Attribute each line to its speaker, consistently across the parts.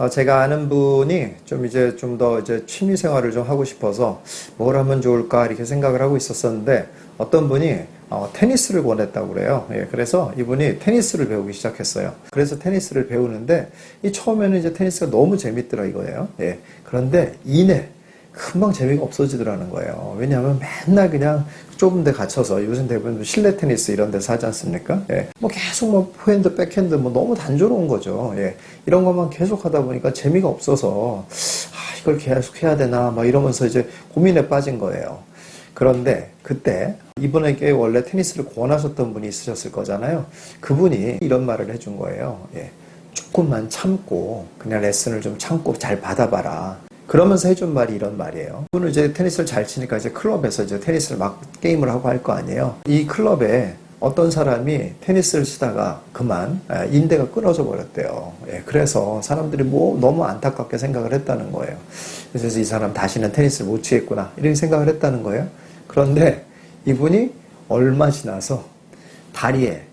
Speaker 1: 제가 아는 분이 좀 더 취미 생활을 좀 하고 싶어서 뭘 하면 좋을까 이렇게 생각을 하고 있었었는데 어떤 분이 테니스를 권했다고 그래요. 예, 그래서 이분이 테니스를 배우기 시작했어요. 그래서 테니스를 배우는데 처음에는 이제 테니스가 너무 재밌더라 이거예요. 예, 그런데 금방 재미가 없어지더라는 거예요. 왜냐하면 맨날 그냥 좁은 데 갇혀서 요즘 대부분 실내 테니스 이런 데서 하지 않습니까? 예. 계속 포핸드, 백핸드 너무 단조로운 거죠. 예. 이런 것만 계속 하다 보니까 재미가 없어서 이걸 계속 해야 되나 이러면서 이제 고민에 빠진 거예요. 그런데 그때 이분에게 원래 테니스를 권하셨던 분이 있으셨을 거잖아요. 그분이 이런 말을 해준 거예요. 예. 조금만 참고 그냥 레슨을 좀 참고 잘 받아봐라. 그러면서 해준 말이 이런 말이에요. 그분은 이제 테니스를 잘 치니까 이제 클럽에서 이제 테니스를 막 게임을 하고 할 거 아니에요. 이 클럽에 어떤 사람이 테니스를 치다가 그만 인대가 끊어져 버렸대요. 예, 그래서 사람들이 너무 안타깝게 생각을 했다는 거예요. 그래서 이 사람 다시는 테니스를 못 치겠구나 이렇게 생각을 했다는 거예요. 그런데 이분이 얼마 지나서 다리에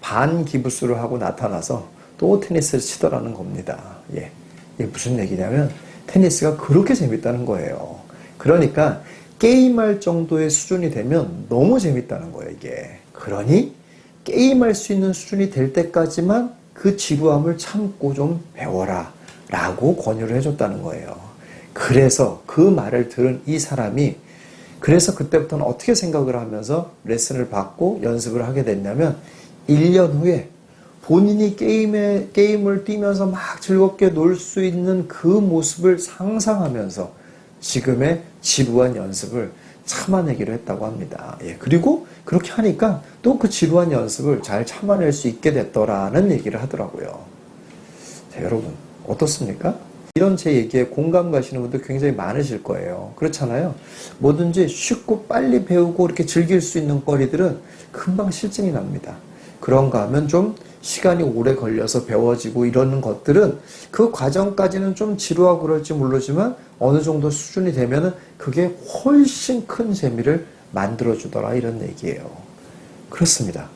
Speaker 1: 반기부스를 하고 나타나서 또 테니스를 치더라는 겁니다. 예, 이게 무슨 얘기냐면 테니스가 그렇게 재밌다는 거예요. 그러니까 게임할 정도의 수준이 되면 너무 재밌다는 거예요, 이게. 그러니 게임할 수 있는 수준이 될 때까지만 그 지루함을 참고 좀 배워라 라고 권유를 해줬다는 거예요. 그래서 그 말을 들은 이 사람이 그래서 그때부터는 어떻게 생각을 하면서 레슨을 받고 연습을 하게 됐냐면 1년 후에 본인이 게임을 뛰면서 막 즐겁게 놀 수 있는 그 모습을 상상하면서 지금의 지루한 연습을 참아내기로 했다고 합니다. 예, 그리고 그렇게 하니까 또 그 지루한 연습을 잘 참아낼 수 있게 됐더라는 얘기를 하더라고요. 자, 여러분 어떻습니까? 이런 제 얘기에 공감 가시는 분들 굉장히 많으실 거예요. 그렇잖아요. 뭐든지 쉽고 빨리 배우고 이렇게 즐길 수 있는 거리들은 금방 실증이 납니다. 그런가 하면 좀 시간이 오래 걸려서 배워지고 이러는 것들은 그 과정까지는 좀 지루하고 그럴지 모르지만 어느 정도 수준이 되면은 그게 훨씬 큰 재미를 만들어주더라 이런 얘기예요. 그렇습니다.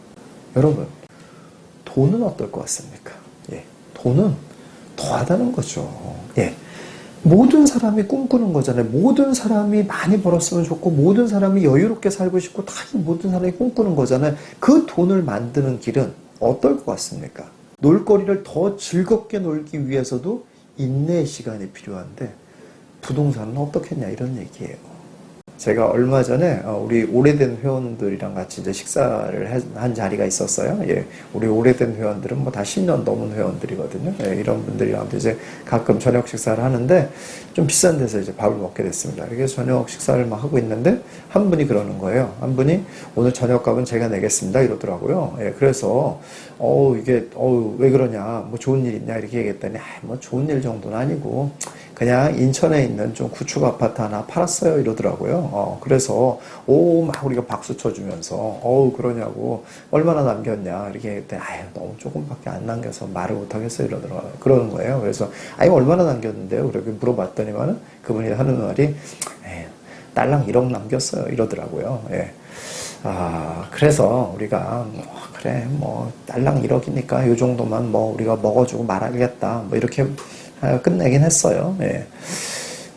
Speaker 1: 여러분, 돈은 어떨 것 같습니까? 예, 돈은 더하다는 거죠. 예. 모든 사람이 꿈꾸는 거잖아요. 모든 사람이 많이 벌었으면 좋고 모든 사람이 여유롭게 살고 싶고 다 모든 사람이 꿈꾸는 거잖아요. 그 돈을 만드는 길은 어떨 것 같습니까? 놀거리를 더 즐겁게 놀기 위해서도 인내의 시간이 필요한데 부동산은 어떻겠냐 이런 얘기예요. 제가 얼마 전에 우리 오래된 회원들이랑 같이 이제 식사를 한 자리가 있었어요. 예, 우리 오래된 회원들은 다 10년 넘은 회원들이거든요. 예, 이런 분들이랑 이제 가끔 저녁 식사를 하는데 좀 비싼 데서 이제 밥을 먹게 됐습니다. 이렇게 저녁 식사를 막 하고 있는데 한 분이 그러는 거예요. 한 분이 오늘 저녁값은 제가 내겠습니다 이러더라고요. 예, 그래서 왜 그러냐, 좋은 일 있냐 이렇게 얘기했더니 좋은 일 정도는 아니고 그냥 인천에 있는 좀 구축 아파트 하나 팔았어요 이러더라고요. 그래서 막 우리가 박수 쳐주면서 그러냐고 얼마나 남겼냐 이렇게 했더니 너무 조금밖에 안 남겨서 말을 못 하겠어요 이러더라고요. 그러는 거예요. 그래서 얼마나 남겼는데요? 그렇게 물어봤더니만은 그분이 하는 말이 딸랑 1억 남겼어요 이러더라고요. 예. 그래서 우리가 그래 딸랑 1억이니까 요 정도만 우리가 먹어주고 말하겠다 이렇게 끝내긴 했어요. 예.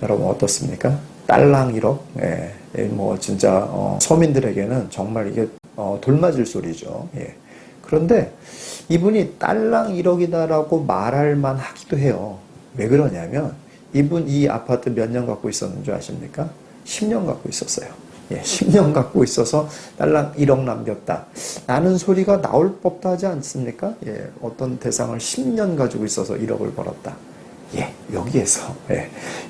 Speaker 1: 여러분 어떻습니까? 딸랑 1억? 예. 진짜 서민들에게는 정말 이게 돌맞을 소리죠. 예. 그런데 이분이 딸랑 1억이다라고 말할 만하기도 해요. 왜 그러냐면 이분 이 아파트 몇 년 갖고 있었는 줄 아십니까? 10년 갖고 있었어요. 예, 10년 갖고 있어서 딸랑 1억 남겼다 라는 소리가 나올 법도 하지 않습니까? 예, 어떤 대상을 10년 가지고 있어서 1억을 벌었다. 예, 여기에서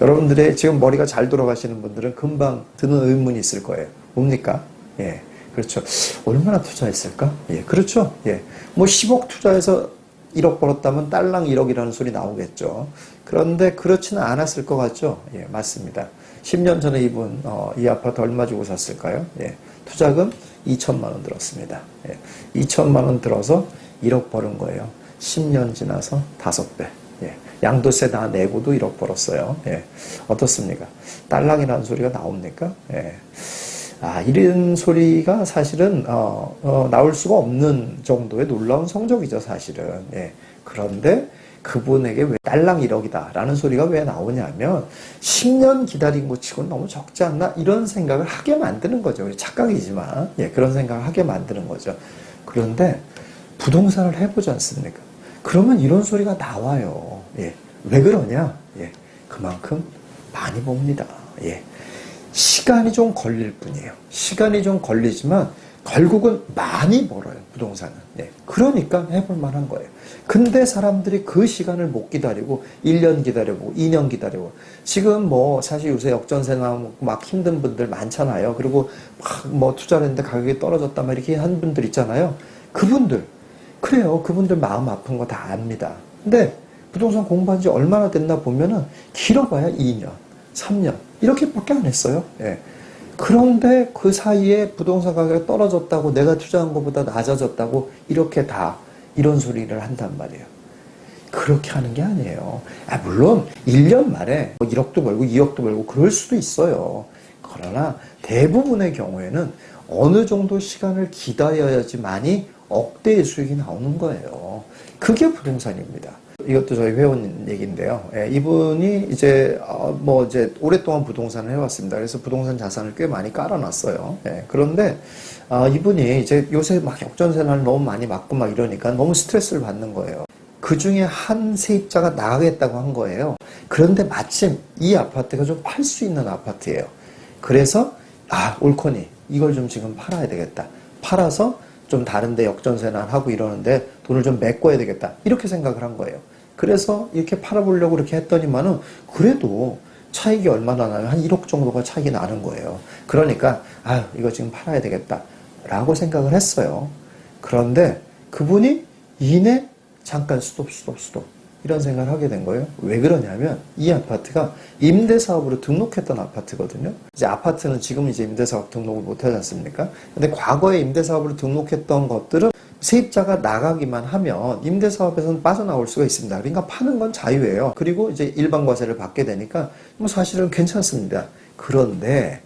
Speaker 1: 여러분들의 지금 머리가 잘 돌아가시는 분들은 금방 드는 의문이 있을 거예요. 뭡니까? 예, 그렇죠. 얼마나 투자했을까? 예, 그렇죠. 예, 10억 투자해서 1억 벌었다면 딸랑 1억이라는 소리 나오겠죠. 그런데 그렇지는 않았을 것 같죠? 예, 맞습니다. 10년 전에 이분 이 아파트 얼마 주고 샀을까요? 예, 투자금 2천만 원 들었습니다. 예, 2천만 원 들어서 1억 버는 거예요. 10년 지나서 5배. 예, 양도세 다 내고도 1억 벌었어요. 예, 어떻습니까? 딸랑이라는 소리가 나옵니까? 예. 이런 소리가 사실은 나올 수가 없는 정도의 놀라운 성적이죠, 사실은. 예. 그런데 그분에게 왜 딸랑 1억이다 라는 소리가 왜 나오냐면 10년 기다린 것 치고는 너무 적지 않나 이런 생각을 하게 만드는 거죠. 착각이지만 그런 생각을 하게 만드는 거죠. 그런데 부동산을 해보지 않습니까? 그러면 이런 소리가 나와요. 왜 그러냐? 그만큼 많이 봅니다. 시간이 좀 걸릴 뿐이에요. 시간이 좀 걸리지만 결국은 많이 벌어요, 부동산은. 그러니까 해볼 만한 거예요. 근데 사람들이 그 시간을 못 기다리고 1년 기다려보고 2년 기다려보고 지금 뭐 사실 요새 역전세나 막 힘든 분들 많잖아요. 그리고 막 뭐 투자를 했는데 가격이 떨어졌다 막 이렇게 한 분들 있잖아요. 그분들 그래요. 그분들 마음 아픈 거 다 압니다. 근데 부동산 공부한 지 얼마나 됐나 보면은 길어봐야 2년, 3년 이렇게밖에 안 했어요. 그런데 그 사이에 부동산 가격이 떨어졌다고 내가 투자한 것보다 낮아졌다고 이렇게 다 이런 소리를 한단 말이에요. 그렇게 하는 게 아니에요. 물론 1년 만에 1억도 벌고 2억도 벌고 그럴 수도 있어요. 그러나 대부분의 경우에는 어느 정도 시간을 기다려야지만이 억대의 수익이 나오는 거예요. 그게 부동산입니다. 이것도 저희 회원 얘기인데요. 이분이 이제 오랫동안 부동산을 해왔습니다. 그래서 부동산 자산을 꽤 많이 깔아놨어요. 그런데 이분이 이제 요새 막 역전세를 너무 많이 맞고 막 이러니까 너무 스트레스를 받는 거예요. 그 중에 한 세입자가 나가겠다고 한 거예요. 그런데 마침 이 아파트가 좀 팔 수 있는 아파트예요. 그래서 옳거니 이걸 좀 지금 팔아야 되겠다. 팔아서 좀 다른데 역전세나 하고 이러는데 돈을 좀 메꿔야 되겠다. 이렇게 생각을 한 거예요. 그래서 이렇게 팔아보려고 이렇게 했더니만은 그래도 차익이 얼마나 나면 한 1억 정도가 차익이 나는 거예요. 그러니까 이거 지금 팔아야 되겠다 라고 생각을 했어요. 그런데 그분이 이내 잠깐 스톱 이런 생각을 하게 된 거예요. 왜 그러냐면 이 아파트가 임대사업으로 등록했던 아파트거든요. 이제 아파트는 지금 이제 임대사업 등록을 못 하지 않습니까? 근데 과거에 임대사업으로 등록했던 것들은 세입자가 나가기만 하면 임대사업에서는 빠져나올 수가 있습니다. 그러니까 파는 건 자유예요. 그리고 이제 일반과세를 받게 되니까 뭐 사실은 괜찮습니다. 그런데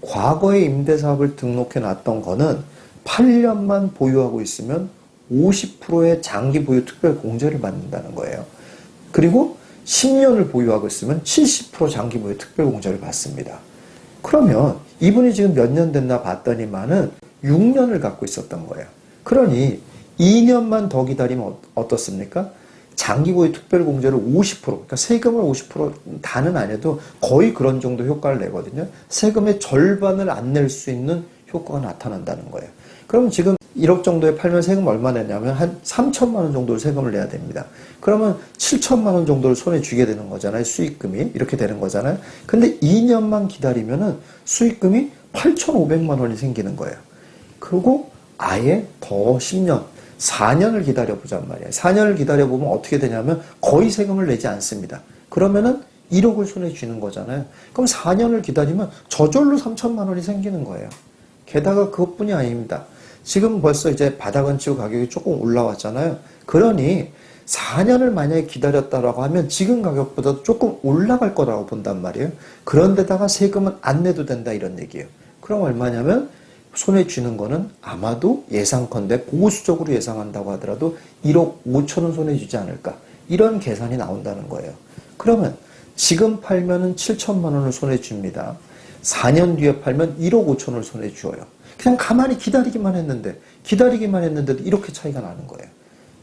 Speaker 1: 과거에 임대사업을 등록해 놨던 거는 8년만 보유하고 있으면 50%의 장기 보유 특별 공제를 받는다는 거예요. 그리고 10년을 보유하고 있으면 70% 장기 보유 특별 공제를 받습니다. 그러면 이분이 지금 몇 년 됐나 봤더니만은 6년을 갖고 있었던 거예요. 그러니 2년만 더 기다리면 어떻습니까? 장기 보유 특별 공제를 50%, 그러니까 세금을 50% 다는 안 해도 거의 그런 정도 효과를 내거든요. 세금의 절반을 안 낼 수 있는 효과가 나타난다는 거예요. 그럼 지금 1억 정도에 팔면 세금 얼마 내냐면 한 3천만 원 정도를 세금을 내야 됩니다. 그러면 7천만 원 정도를 손에 쥐게 되는 거잖아요. 수익금이 이렇게 되는 거잖아요. 근데 2년만 기다리면은 수익금이 8,500만 원이 생기는 거예요. 그리고 아예 더 10년, 4년을 기다려보잔 말이에요. 4년을 기다려보면 어떻게 되냐면 거의 세금을 내지 않습니다. 그러면은 1억을 손에 쥐는 거잖아요. 그럼 4년을 기다리면 저절로 3천만 원이 생기는 거예요. 게다가 그것뿐이 아닙니다. 지금 벌써 이제 바닥은 치고 가격이 조금 올라왔잖아요. 그러니 4년을 만약에 기다렸다라고 하면 지금 가격보다 조금 올라갈 거라고 본단 말이에요. 그런데다가 세금은 안 내도 된다 이런 얘기예요. 그럼 얼마냐면 손에 쥐는 거는 아마도 예상컨대 보수적으로 예상한다고 하더라도 1억 5천원 손에 쥐지 않을까 이런 계산이 나온다는 거예요. 그러면 지금 팔면은 7천만 원을 손에 줍니다. 4년 뒤에 팔면 1억 5천원을 손에 쥐어요. 그냥 가만히 기다리기만 했는데도 이렇게 차이가 나는 거예요.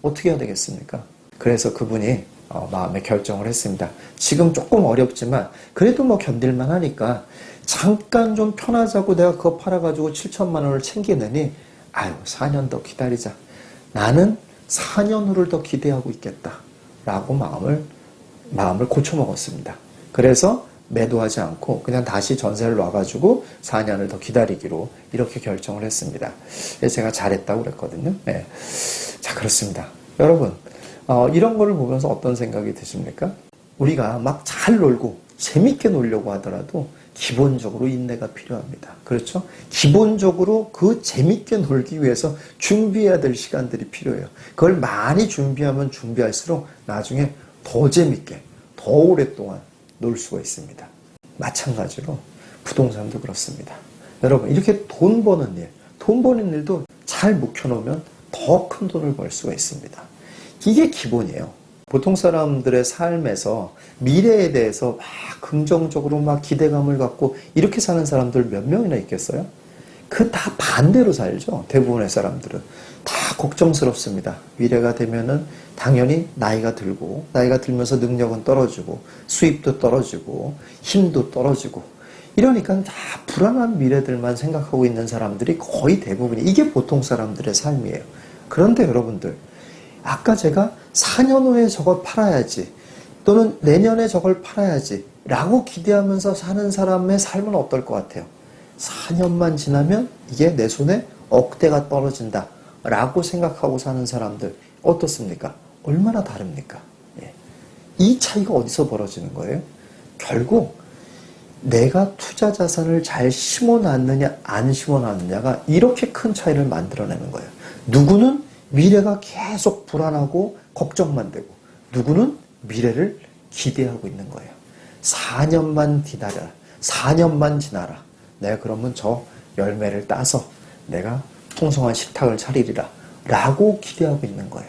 Speaker 1: 어떻게 해야 되겠습니까? 그래서 그분이 마음의 결정을 했습니다. 지금 조금 어렵지만 그래도 뭐 견딜만 하니까 잠깐 좀 편하자고 내가 그거 팔아가지고 7천만 원을 챙기느니 4년 더 기다리자. 나는 4년 후를 더 기대하고 있겠다. 라고 마음을 고쳐먹었습니다. 그래서 매도하지 않고 그냥 다시 전세를 놔가지고 4년을 더 기다리기로 이렇게 결정을 했습니다. 제가 잘했다고 그랬거든요. 자, 그렇습니다. 여러분, 이런 거를 보면서 어떤 생각이 드십니까? 우리가 막 잘 놀고 재밌게 놀려고 하더라도 기본적으로 인내가 필요합니다. 그렇죠? 기본적으로 그 재밌게 놀기 위해서 준비해야 될 시간들이 필요해요. 그걸 많이 준비하면 준비할수록 나중에 더 재밌게, 더 오랫동안 놀 수가 있습니다. 마찬가지로 부동산도 그렇습니다. 여러분, 이렇게 돈 버는 일도 잘 묵혀놓으면 더 큰 돈을 벌 수가 있습니다. 이게 기본이에요. 보통 사람들의 삶에서 미래에 대해서 막 긍정적으로 막 기대감을 갖고 이렇게 사는 사람들 몇 명이나 있겠어요? 그 다 반대로 살죠. 대부분의 사람들은. 다 걱정스럽습니다. 미래가 되면은 당연히 나이가 들고, 나이가 들면서 능력은 떨어지고, 수입도 떨어지고, 힘도 떨어지고, 이러니까 다 불안한 미래들만 생각하고 있는 사람들이 거의 대부분이, 이게 보통 사람들의 삶이에요. 그런데 여러분들, 아까 제가 4년 후에 저걸 팔아야지, 또는 내년에 저걸 팔아야지, 라고 기대하면서 사는 사람의 삶은 어떨 것 같아요? 4년만 지나면 이게 내 손에 억대가 떨어진다 라고 생각하고 사는 사람들 어떻습니까? 얼마나 다릅니까? 예. 이 차이가 어디서 벌어지는 거예요? 결국 내가 투자 자산을 잘 심어놨느냐 안 심어놨느냐가 이렇게 큰 차이를 만들어내는 거예요. 누구는 미래가 계속 불안하고 걱정만 되고, 누구는 미래를 기대하고 있는 거예요. 4년만 기다려라. 4년만 지나라. 내가 그러면 저 열매를 따서 내가 풍성한 식탁을 차리리라 라고 기대하고 있는 거예요.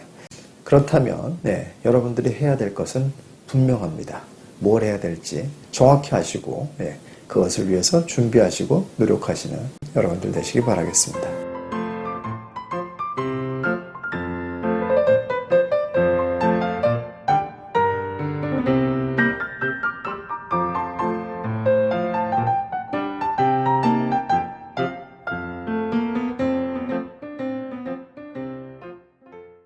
Speaker 1: 그렇다면 여러분들이 해야 될 것은 분명합니다. 뭘 해야 될지 정확히 아시고 그것을 위해서 준비하시고 노력하시는 여러분들 되시기 바라겠습니다.